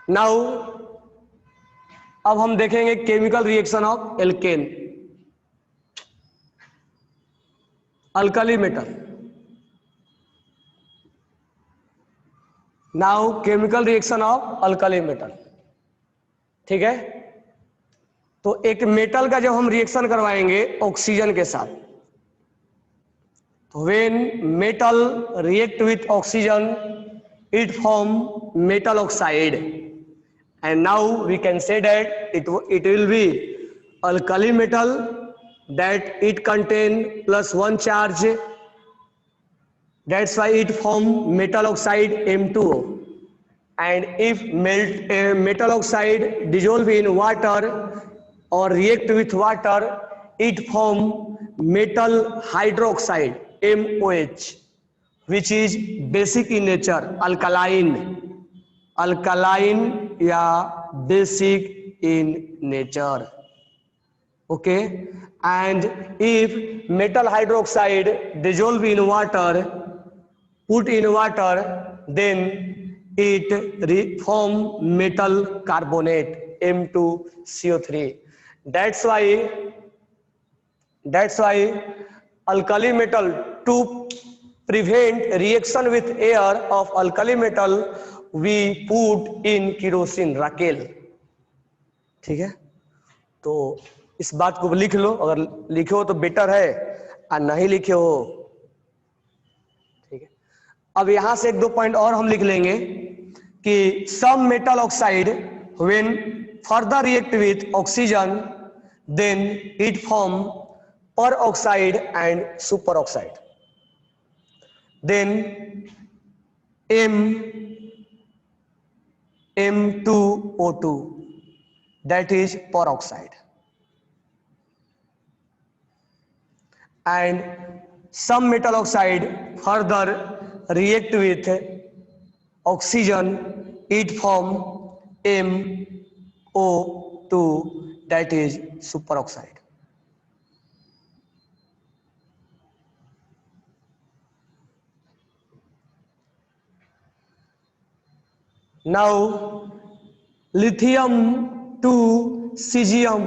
Now अब हम देखेंगे chemical reaction of alkene, alkali metal. Now chemical reaction of alkali metal, ठीक है। तो एक मेटल का जब हम रिएक्शन करवाएंगे ऑक्सीजन के साथ, तो when metal react with oxygen it form metal oxide, and now we can say that it will be alkali metal, that it contain +1 charge, that's why it form metal oxide M2O. And if metal oxide dissolve in water or react with water, it form metal hydroxide MOH, which is basic in nature, alkaline या basic in nature, okay. And if metal hydroxide dissolve in water, put in water, then it form metal carbonate M2CO3. That's why alkali metal, to prevent reaction with air of alkali metal, we put in kerosene, rakel, ठीक है। तो इस बात को लिख लो, अगर लिखे हो तो बेटर है, और नहीं लिखे हो, ठीक है। अब यहां से एक दो पॉइंट और हम लिख लेंगे कि some metal oxide when further react with oxygen, then it form peroxide and superoxide, then M2O2, that is peroxide. And some metal oxide further react with oxygen, it form MO2, that is superoxide. Now lithium to cesium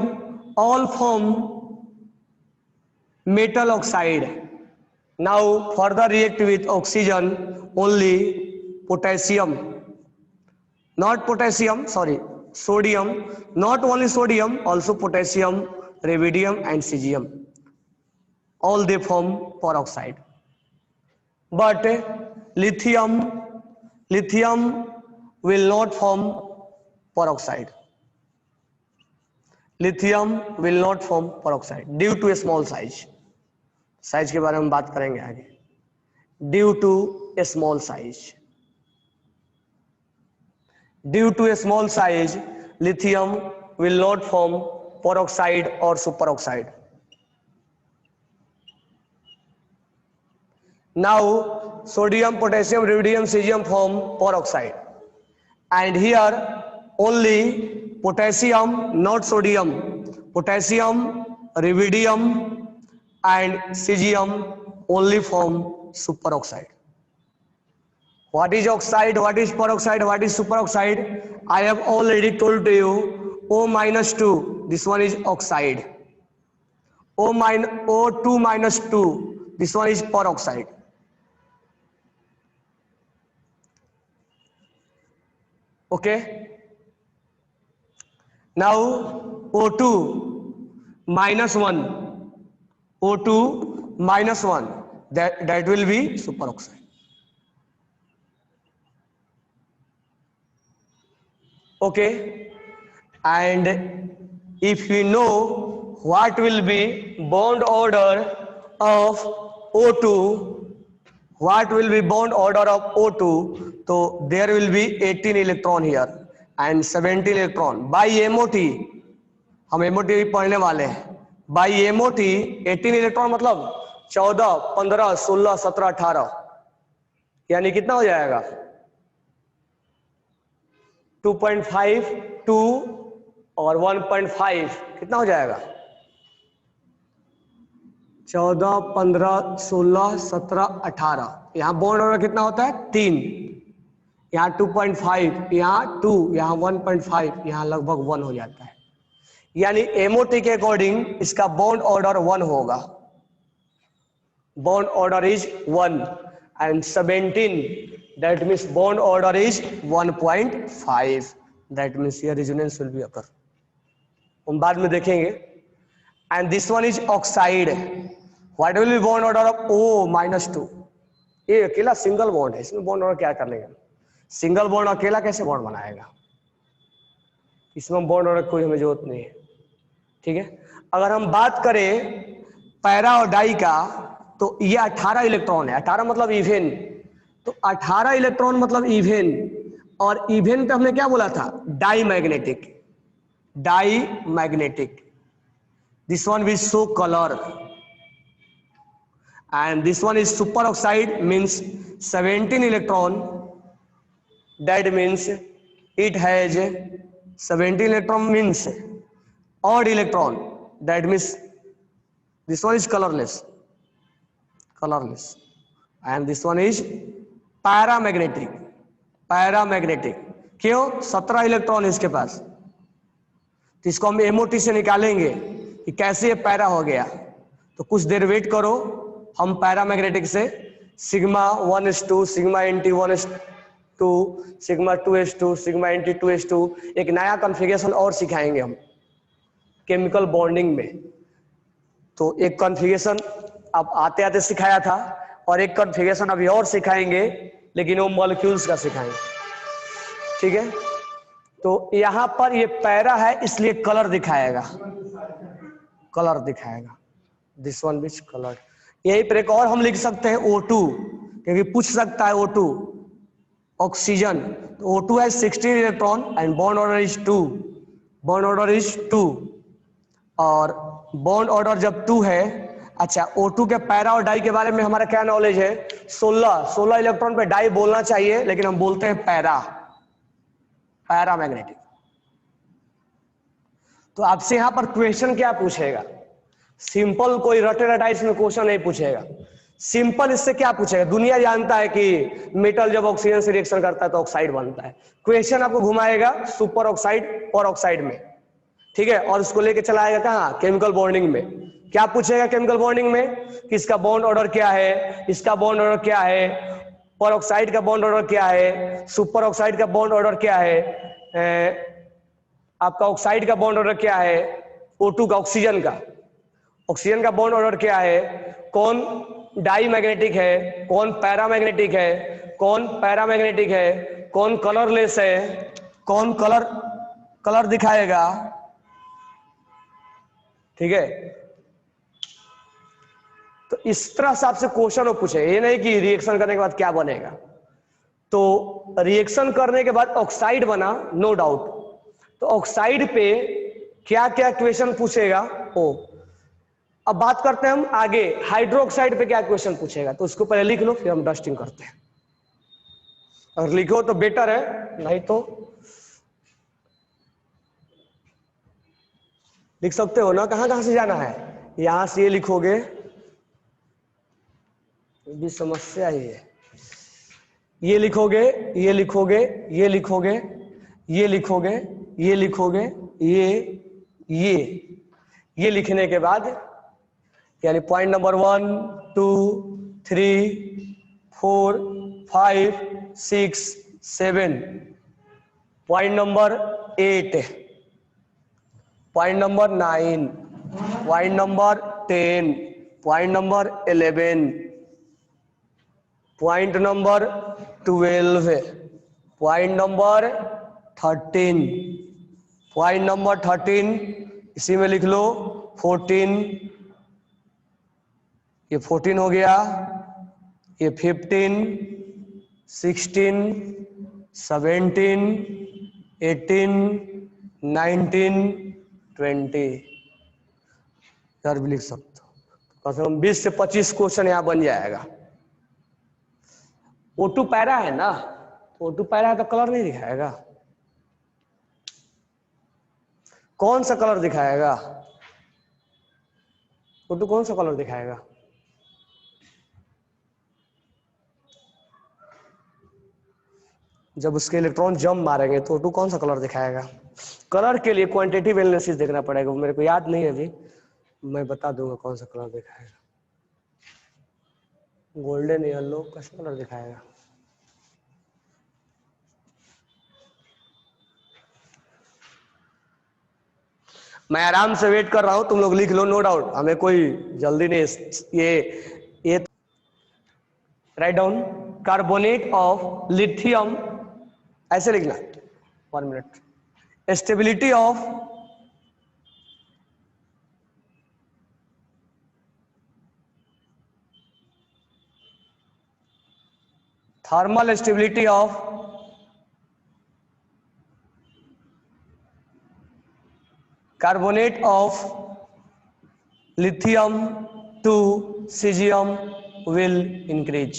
all form metal oxide. Now further react with oxygen, only potassium, not potassium, sorry, sodium, not only sodium, also potassium, rubidium and cesium, all they form peroxide. But lithium will not form peroxide. Lithium will not form peroxide due to a small size. Size के बारे में बात करेंगे आगे. Due to a small size. Due to a small size, lithium will not form peroxide or superoxide. Now sodium, potassium, rubidium, cesium form peroxide, and here only potassium, not sodium, potassium, rubidium and cesium only form superoxide. What is oxide, what is peroxide, what is superoxide? I have already told to you. O-2, this one is oxide. O2 minus 2, this one is peroxide. Okay. Now O2 minus 1, O2 minus 1, that will be superoxide. Okay. And if we know what will be bond order of O2, what will be bond order of O2, so there will be 18 electron here and 17 electron. By MOT, हम MOT भी पढ़ने वाले हैं. By MOT 18 electron मतलब 14, 15, 16, 17, 18, यानी कितना हो जाएगा? 2.5, 2 और 1.5 कितना हो जाएगा? 14, 15, 16, 17, 18. यहां बॉन्ड ऑर्डर कितना होता है? 3. यहाँ 2.5, यहाँ 2, यहाँ 1.5, यहाँ लगभग 1 हो जाता है। यानी MOT के अकॉर्डिंग इसका बॉन्ड ऑर्डर 1 होगा, bond order is 1 and 17, that means bond order is 1.5, that means here resonance will be occur, हम बाद में देखेंगे। and this one is oxide, what will be bond order of O-2, ये अकेला single bond है, इसमें bond order क्या करने का, सिंगल बॉन्ड अकेला कैसे बॉन्ड बनाएगा, इसमें बॉन्ड ऑर्डर कोई हमें जरूरत नहीं है, ठीक है। अगर हम बात करें पैरा और डाई का, तो ये 18 इलेक्ट्रॉन है, 18 मतलब इवेन, तो 18 इलेक्ट्रॉन मतलब इवेन, और इवेन पे हमने क्या बोला था, diamagnetic, diamagnetic, this one will show colour, and this one is superoxide means 17 electron, that means it has 17 electron means odd electron, that means this one is colorless, and this one is paramagnetic, क्यों, 17 electron है इसके पास, तो इसको हम MOT से निकालेंगे कि कैसे ये पैरा हो गया, तो कुछ देर वेट करो, हम पैरामैग्नेटिक से sigma 1s2, sigma NT 1s2, sigma 2s2, sigma NT 2s2 एक नया कॉन्फ़िगरेशन और सिखाएंगे हम केमिकल बॉन्डिंग में। तो एक कॉन्फ़िगरेशन अब आते आते सिखाया था, और एक कॉन्फ़िगरेशन अभी और सिखाएंगे, लेकिन वो मॉलिक्यूल्स का सिखाएंगे, ठीक है। तो यहां पर ये पैरा है इसलिए कलर दिखाएगा, दिस वन विच कलर, यही पर एक और हम लिख सकते हैं O2, क्योंकि पूछ सकता है O2 ऑक्सीजन, तो O2 है 16 electron and bond order is 2, और बॉन्ड ऑर्डर जब 2 है, अच्छा O2 के पैरा और डाई के बारे में हमारा क्या नॉलेज है, 16 इलेक्ट्रॉन पे डाई बोलना चाहिए, लेकिन हम बोलते हैं पैरामैग्नेटिक। तो आपसे यहां पर क्वेश्चन क्या पूछेगा, सिंपल कोई रटे रटाई इसमें क्वेश्चन नहीं पूछेगा, सिंपल इससे क्या पूछेगा, दुनिया जानता है कि मेटल जब ऑक्सीजन से रिएक्शन करता है तो ऑक्साइड बनता है, क्वेश्चन आपको घुमाएगा सुपर ऑक्साइड और ऑक्साइड में, ठीक है, और उसको लेके चला आएगा कहाँ, केमिकल बॉन्डिंग में। क्या पूछेगा केमिकल बॉन्डिंग में, कि इसका बॉन्ड ऑर्डर क्या है, इसका बॉन्ड ऑर्डर क्या है, पर ऑक्साइड का बॉन्ड ऑर्डर क्या है, सुपर ऑक्साइड का बॉन्ड ऑर्डर क्या है, आपका ऑक्साइड का बॉन्ड ऑर्डर क्या है, O2 का, ऑक्सीजन का बॉन्ड ऑर्डर क्या है, कौन डाई मैग्नेटिक है, कौन पैरामैग्नेटिक है, कौन कलरलेस है, कौन कलर दिखाएगा, ठीक है। तो इस तरह से आपसे क्वेश्चन वो पूछे, ये नहीं कि रिएक्शन करने के बाद क्या बनेगा, तो रिएक्शन करने के बाद ऑक्साइड बना, नो डाउट, तो ऑक्साइड पे क्या क्या क्वेश्चन पूछेगा ओ। अब बात करते हैं हम आगे, हाइड्रोक्साइड पे क्या क्वेश्चन पूछेगा, तो उसको पहले लिख लो, फिर हम डस्टिंग करते हैं, अगर लिखो तो बेटर है, नहीं तो लिख सकते हो ना, कहां से जाना है, यहां से ये लिखोगे, भी समस्या ही है, ये लिखोगे, ये लिखोगे, ये लिखोगे, ये लिखोगे, ये लिखोगे, ये लिखने के बाद यानी point number 1 2 3 4 5 6 7, point number 8, point number 9, point number 10, point number 11, point number 12, point number 13, point number 13 इसी में लिख लो 14, ये 14 हो गया, ये 15, 16, 17, 18, 19, 20, इधर भी लिख सकते हो, कम से कम 20 से 25 क्वेश्चन यहाँ बन जाएगा। O2 पैरा है ना, O2 पैरा है तो कलर नहीं दिखाएगा, कौन सा कलर दिखाएगा, O2 कौन सा कलर दिखाएगा, जब उसके इलेक्ट्रॉन जंप मारेंगे तो O2 कौन सा कलर दिखाएगा? कलर के लिए क्वांटिटेटिव एनालिसिस देखना पड़ेगा, मेरे को याद नहीं है अभी, मैं बता दूंगा कौन सा कलर दिखाएगा। गोल्डन येलो कैसा कलर दिखाएगा? मैं आराम से वेट कर रहा हूं, तुम लोग लिख लो, नो डाउट, हमें कोई जल्दी नहीं। ये write down carbonate of lithium, ऐसे लिखना। 1 minute. Stability of thermal stability of carbonate of lithium to cesium will increase.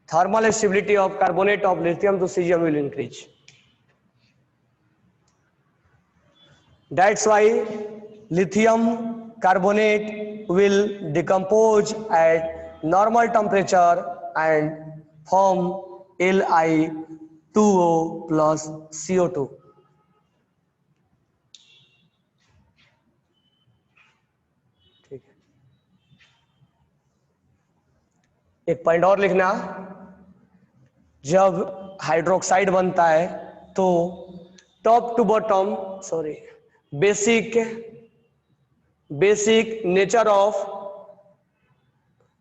Thermal stability of carbonate of lithium to cesium will increase. That's why lithium carbonate will decompose at normal temperature and form Li2O plus CO2. ठीक है, एक point और लिखना, जब hydroxide बनता है तो top to bottom basic nature of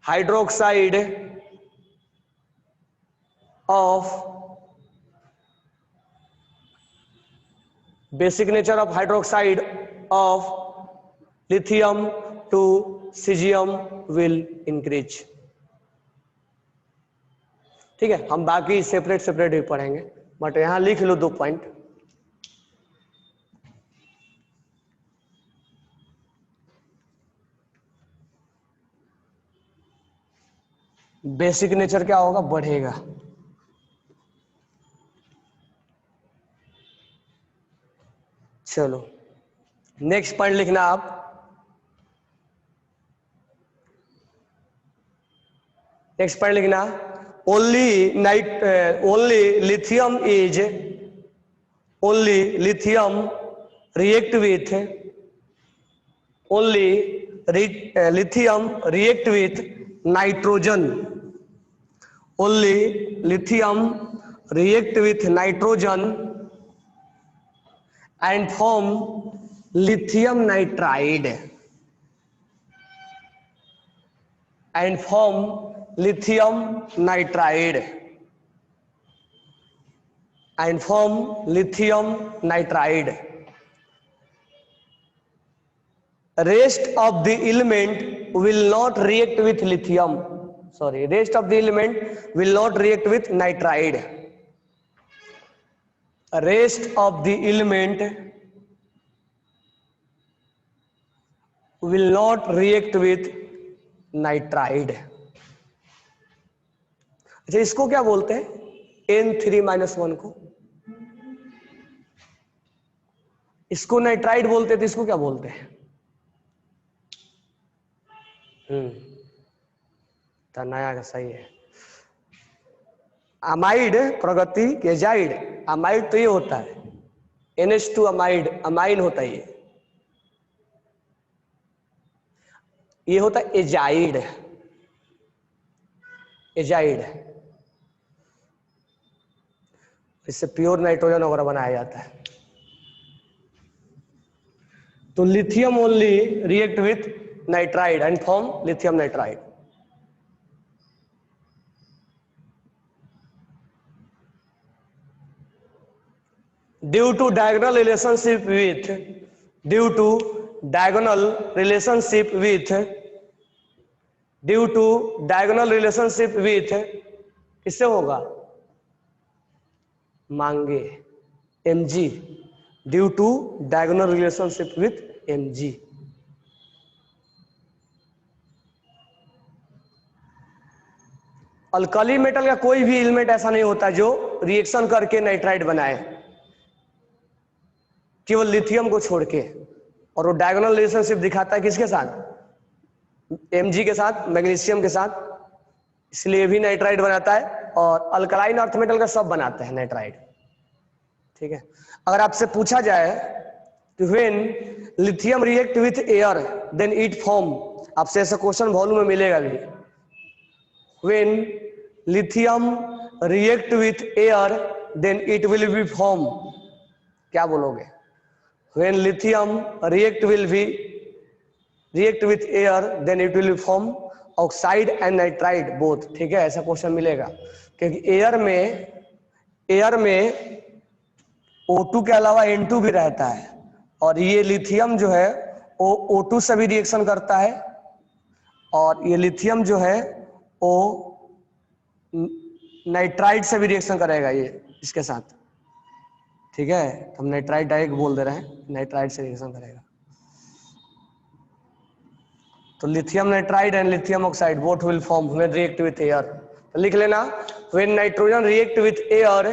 hydroxide of lithium to cesium will increase. ठीक है, हम बाकी सेपरेट ही पढ़ेंगे, बट यहां लिख लो 2 पॉइंट। बेसिक नेचर क्या होगा? बढ़ेगा। चलो नेक्स्ट पॉइंट लिखना आप। नेक्स्ट पॉइंट लिखना, only lithium react with nitrogen. Only lithium react with nitrogen and form lithium nitride Rest of the element will not react with lithium. Rest of the element will not react with nitride. Rest of the element will not react with nitride. अच्छा, इसको क्या बोलते हैं? N3-1 को इसको nitride बोलते थे, इसको क्या बोलते हैं? नया का सही है। अमाइड प्रगति के जाइड, अमाइड तो ये होता है NH2 अमाइड, अमाइन होता है ये होता है एजाइड। इससे प्योर नाइट्रोजन वगैरह बनाया जाता है। तो lithium only react with nitride and form lithium nitride. Due to diagonal relationship with किससे होगा? मांगे Mg, due to diagonal relationship with Mg। Alkali metal का कोई भी एलिमेंट ऐसा नहीं होता जो रिएक्शन करके नाइट्राइड बनाए, केवल लिथियम को छोड़ के। और वो डायगोनल रिलेशनशिप दिखाता है किसके साथ? Mg के साथ, मैग्नीशियम के साथ। इसलिए ये भी नाइट्राइड बनाता है, और अल्कलाइन अर्थ मेटल का सब बनाते हैं नाइट्राइड। ठीक है, अगर आपसे पूछा जाए कि when lithium react with air then it form, आपसे ऐसा क्वेश्चन वॉल्यूम में मिलेगा भी, when lithium react with air then it will be form, क्या बोलोगे? When lithium react with air then it will form oxide and nitride both. ठीक है, ऐसा क्वेश्चन मिलेगा, क्योंकि एयर में O2 के अलावा N2 भी रहता है, और ये लिथियम जो है वो O2 से भी रिएक्शन करता है, और ये लिथियम जो है वो नाइट्राइड से भी रिएक्शन करेगा ये इसके साथ। ठीक है, हम नाइट्राइड डायरेक्ट बोल दे रहे हैं, नाइट्राइड से रिएक्शन करेगा। तो lithium nitride and lithium oxide both will form when react with air. तो लिख लेना, when nitrogen react with air,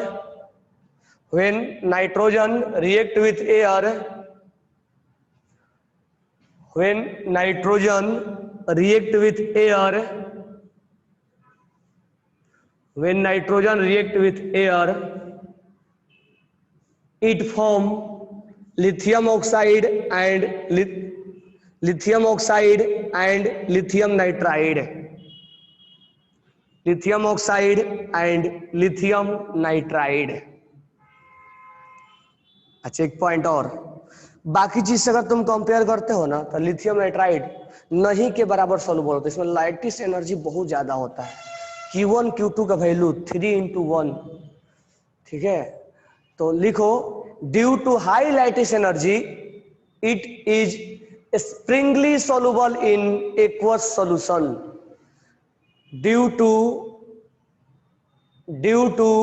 when nitrogen react with air, when nitrogen react with air, when nitrogen react with air it form lithium oxide and lithium oxide and lithium nitride, lithium oxide and lithium nitride। अच्छा, एक point और, बाकी चीज से अगर तुम compare करते हो ना तो लिथियम नाइट्राइड नहीं के बराबर सॉल्युबल होता है, इसमें लाइटिस एनर्जी बहुत ज्यादा होता है, Q1 Q2 का वैल्यू 3:1। ठीक है, तो लिखो, due to high lattice energy it is sparingly soluble in aqueous solution, due to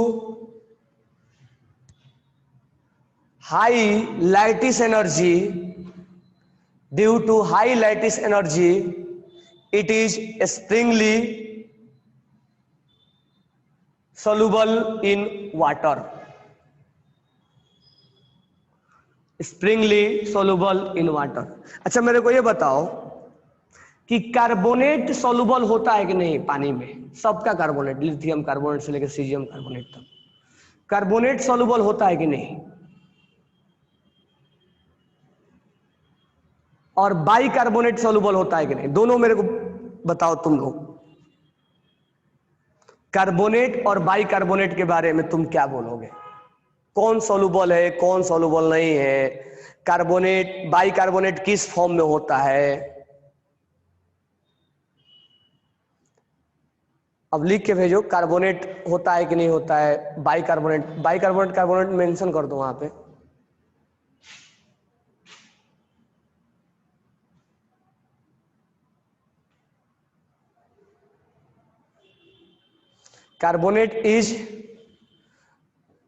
high lattice energy, due to high lattice energy it is sparingly soluble in water, sparingly soluble in water। अच्छा, मेरे को ये बताओ कि carbonate soluble होता है कि नहीं पानी में? सबका कार्बोनेट, लिथियम कार्बोनेट से लेकर सीजियम कार्बोनेट तक, कार्बोनेट soluble होता है कि नहीं? और बाई कार्बोनेट soluble होता है कि नहीं? दोनों मेरे को बताओ तुम लोग, कार्बोनेट और बाई कार्बोनेट के बारे में तुम क्या बोलोगे? कौन सोलुबल है, कौन सोलुबल नहीं है? कार्बोनेट, बाई कार्बोनेट किस फॉर्म में होता है? अब लिख के भेजो, कार्बोनेट होता है कि नहीं होता है, by carbonate, by carbonate carbonate mention कर दो वहां पे। कार्बोनेट इज,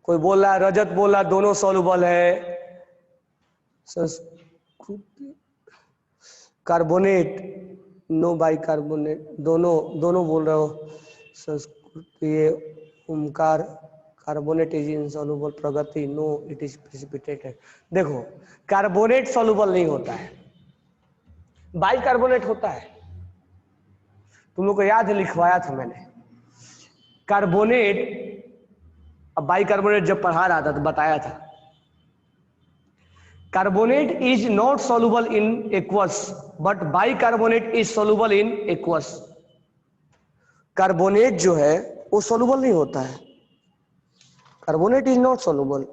कोई बोल रहा है, रजत बोल रहा दोनों सॉल्युबल है, संस्कृति कार्बोनेट नो, बाई कार्बोनेट दोनों, दोनों बोल रहे हो, Sanskriti Omkar carbonate is insoluble, Pragati no it is precipitated. देखो, कार्बोनेट सॉल्युबल नहीं होता है, बाई कार्बोनेट होता है, तुम लोग को याद है, लिखवाया था मैंने कार्बोनेट। अब बाई कार्बोनेट जब पढ़ा रहा था तो बताया था, carbonate is not soluble in aqueous but by carbonate is soluble in aqueous। Carbonate जो है वो soluble नहीं होता है, कार्बोनेट इज नॉट soluble।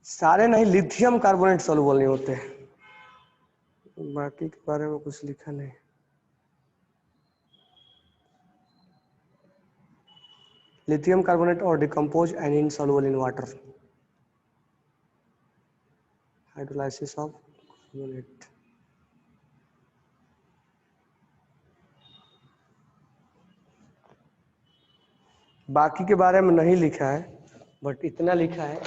सारे नहीं, लिथियम कार्बोनेट soluble नहीं होते, बाकी के बारे में कुछ लिखा नहीं। लिथियम कार्बोनेट और decompose and insoluble in water, hydrolysis of carbonate. बाकी के बारे में नहीं लिखा है, बट इतना लिखा है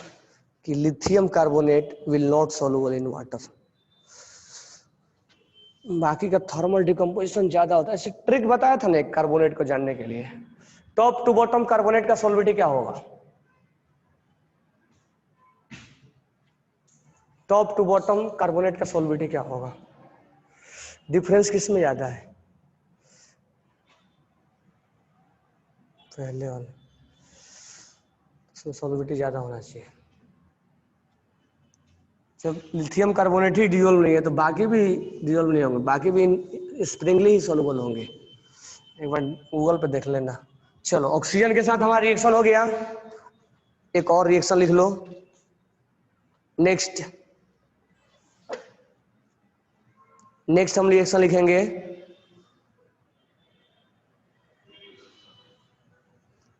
कि lithium carbonate will not soluble in water. बाकी का थर्मल डिकम्पोजिशन ज्यादा होता है। ऐसे ट्रिक बताया था ना एक कार्बोनेट को जानने के लिए। टॉप टू बॉटम कार्बोनेट का सॉल्विटी क्या होगा? टॉप टू बॉटम कार्बोनेट का सॉल्विटी क्या होगा? डिफरेंस किस में ज्यादा है? पहले वाले इसमें सॉल्विटी ज्यादा होना चाहिए। जब लिथियम कार्बोनेट ही डिजोल्व नहीं है तो बाकी भी डिजोल्व नहीं होंगे, बाकी भी स्प्रिंगली ही सॉल्युबल होंगे। एक बार गूगल पे देख लेना। चलो, ऑक्सीजन के साथ हमारा रिएक्शन हो गया, एक और रिएक्शन लिख लो। नेक्स्ट हम रिएक्शन लिखेंगे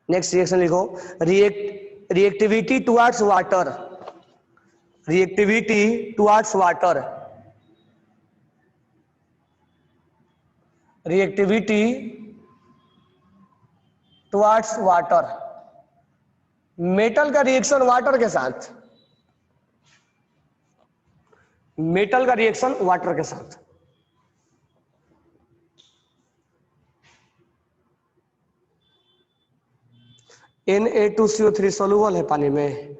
नेक्स्ट रिएक्शन लिखो, reactivity towards water. Reactivity towards water. Reactivity towards water. Metal का रिएक्शन वाटर के साथ, मेटल का रिएक्शन वाटर के साथ। Na2CO3 सॉल्युबल है पानी में?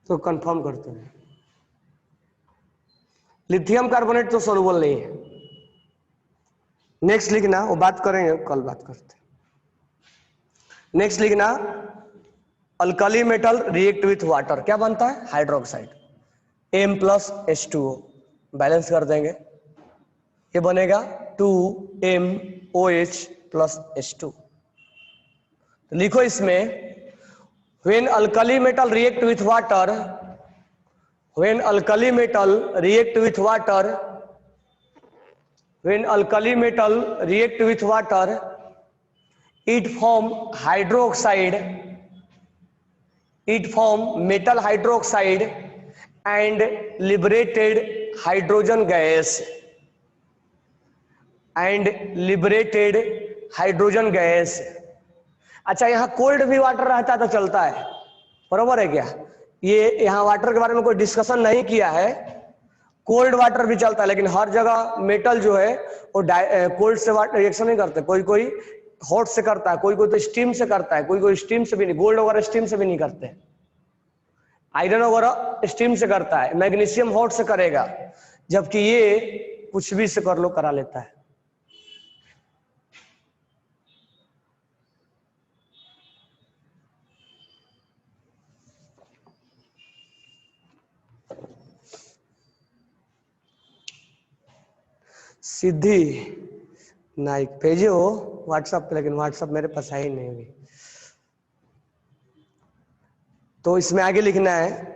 तो कंफर्म करते हैं। लिथियम कार्बोनेट तो सॉल्युबल नहीं है। नेक्स्ट लिखना, वो बात करेंगे, कल बात करते हैं। नेक्स्ट लिखना, alkali metal react with water, क्या बनता है? Hydroxide, M+H2O। बैलेंस कर देंगे, ये बनेगा 2MOH+H2। तो लिखो इसमें, when alkali metal react with water, when alkali metal react with water, when alkali metal react with water, it form hydroxide, it form metal hydroxide and liberated hydrogen gas, and liberated hydrogen gas। अच्छा, यहाँ cold भी water रहता तो चलता है, बरोबर है क्या? ये यहाँ वाटर के बारे में कोई डिस्कशन नहीं किया है, कोल्ड वाटर भी चलता है, लेकिन हर जगह मेटल जो है वो कोल्ड से रिएक्शन नहीं करते। कोई कोई हॉट से करता है, कोई कोई तो स्टीम से करता है, कोई कोई स्टीम से भी नहीं, गोल्ड वगैरह स्टीम से भी नहीं करते, आयरन वगैरह स्टीम से करता है, मैग्नीशियम हॉट से करेगा, जबकि ये कुछ भी से कर लो करा लेता है। सिद्धि नाइक भेजे हो व्हाट्सएप पे, लेकिन व्हाट्सएप मेरे पास है ही नहीं अभी। तो इसमें आगे लिखना है,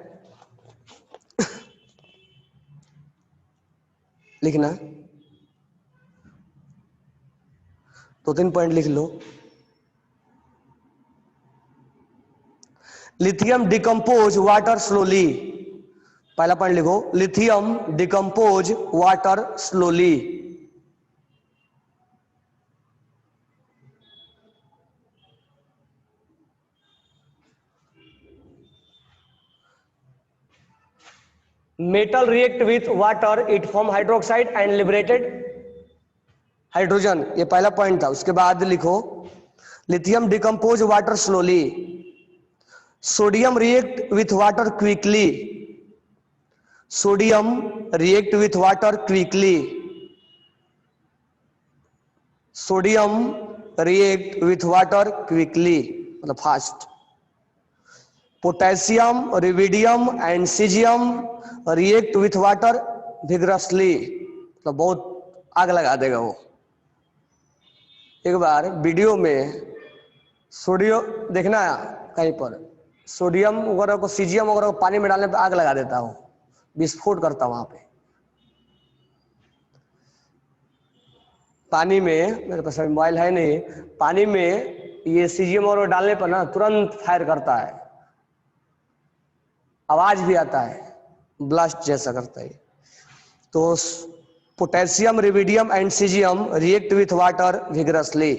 लिखना 2-3 पॉइंट लिख लो। Lithium decompose water slowly. पहला पॉइंट लिखो, lithium decompose water slowly. Metal react with water, it form hydroxide and liberated hydrogen, ये पहला पॉइंट था। उसके बाद लिखो, lithium decompose water slowly, sodium react with water quickly, sodium react with water quickly, sodium react with water quickly मतलब fast. Potassium, rubidium and caesium react with water vigorously, मतलब बहुत आग लगा देगा वो। एक बार वीडियो में सोडियम देखना कहीं पर, सोडियम वगैरह को, सीजियम वगैरह को पानी में डालने पर आग लगा देता हो, विस्फोट करता वहां पे पानी में। मेरे पास मोबाइल है नहीं, पानी में ये सीजियम और डालने पर ना तुरंत फायर करता है, आवाज भी आता है, ब्लास्ट जैसा करता है। तो potassium, rubidium and caesium react with water vigorously.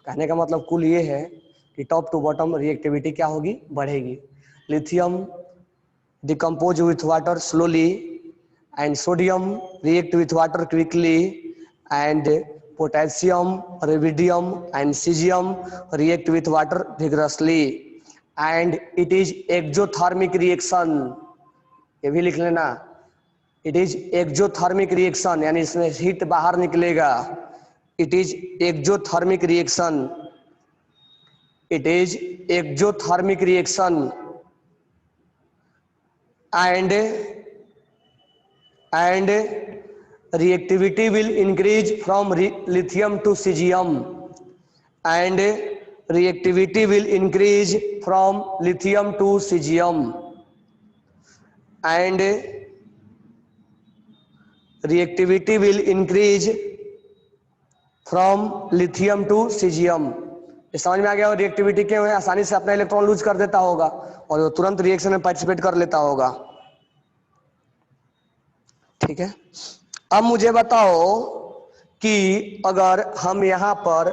कहने का मतलब कुल ये है कि टॉप टू बॉटम रिएक्टिविटी क्या होगी, बढ़ेगी। Lithium decompose with water slowly and sodium react with water quickly and potassium, rubidium and cesium react with water vigorously and it is exothermic reaction। ये भी लिख लेना, it is exothermic reaction, यानी इसमें heat बाहर निकलेगा। it is exothermic reaction, it is exothermic reaction and reactivity will increase from lithium to cesium and reactivity will increase from lithium to cesium and reactivity will increase from lithium to cesium। ये समझ में आ गया? Reactivity क्यों है? आसानी से अपना electron lose कर देता होगा और वो तुरंत रिएक्शन में पार्टिसिपेट कर लेता होगा। ठीक है, अब मुझे बताओ कि अगर हम यहां पर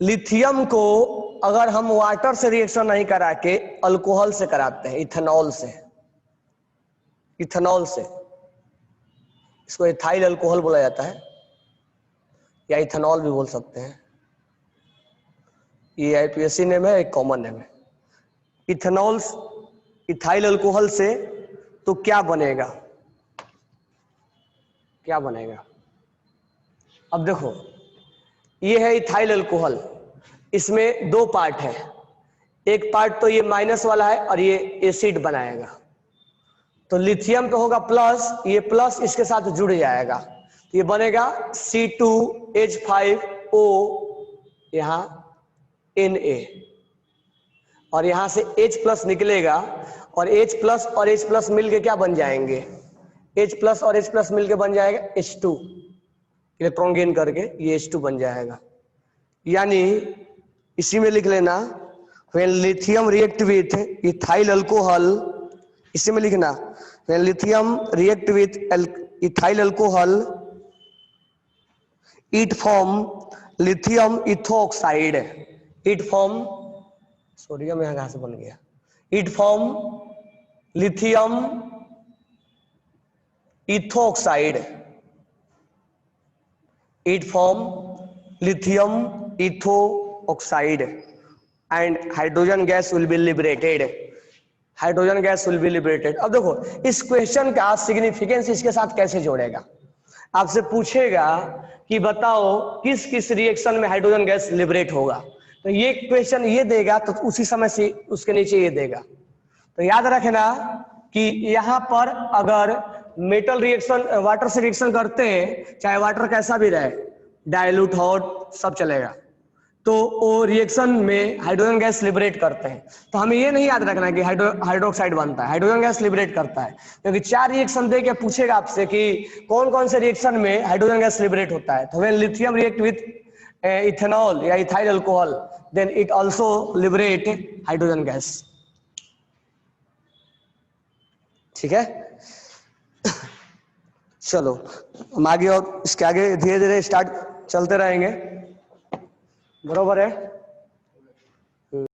लिथियम को अगर हम वाटर से रिएक्शन नहीं करा के अल्कोहल से कराते हैं, इथेनॉल से, इसको इथाइल अल्कोहल बोला जाता है या इथेनॉल भी बोल सकते हैं। ये आईपीएससी नेम है, एक कॉमन नेम है। इथेनॉल इथाइल अल्कोहल से तो क्या बनेगा, क्या बनेगा? अब देखो, ये है इथाइल अल्कोहल, इसमें दो पार्ट है, एक पार्ट तो ये माइनस वाला है और ये एसिड बनाएगा, तो लिथियम पे होगा प्लस, ये प्लस इसके साथ जुड़ जाएगा, तो ये बनेगा C2H5O, यहां Na, और यहां से H प्लस निकलेगा और H प्लस और H प्लस मिलके क्या बन जाएंगे, H प्लस और H प्लस मिलके बन जाएगा H2, इलेक्ट्रॉन गेन करके ये H2 बन जाएगा। यानी इसी में लिख लेना, when lithium react with ethyl alcohol, इसी में लिखना when lithium react with ethyl alcohol it form lithium ethoxide, it form, sodium यहां कहां से बन गया, it form lithium ethoxide, it form lithium ethoxide and hydrogen gas will be liberated, hydrogen gas will be liberated. अब देखो इस question का significance इसके साथ कैसे जोड़ेगा, आपसे पूछेगा कि बताओ किस किस रिएक्शन में हाइड्रोजन गैस लिबरेट होगा, तो ये क्वेश्चन ये देगा तो उसी समय से उसके नीचे ये देगा। तो याद रखना कि यहाँ पर अगर मेटल रिएक्शन वाटर से रिएक्शन करते हैं, चाहे वाटर कैसा भी रहे, डाइल्यूट हॉट सब चलेगा, तो वो रिएक्शन में हाइड्रोजन गैस लिबरेट करते हैं। तो हमें ये नहीं याद रखना कि हाइड्रोक्साइड बनता है, हाइड्रोजन गैस लिबरेट करता है, क्योंकि चार रिएक्शन दे के पूछेगा आपसे कि कौन कौन से रिएक्शन में हाइड्रोजन गैस लिबरेट होता है। तो when lithium react with ethanol या ethyl alcohol then it also liberate hydrogen gas. ठीक है, चलो हम आगे और इसके आगे धीरे धीरे स्टार्ट चलते रहेंगे, बरोबर है।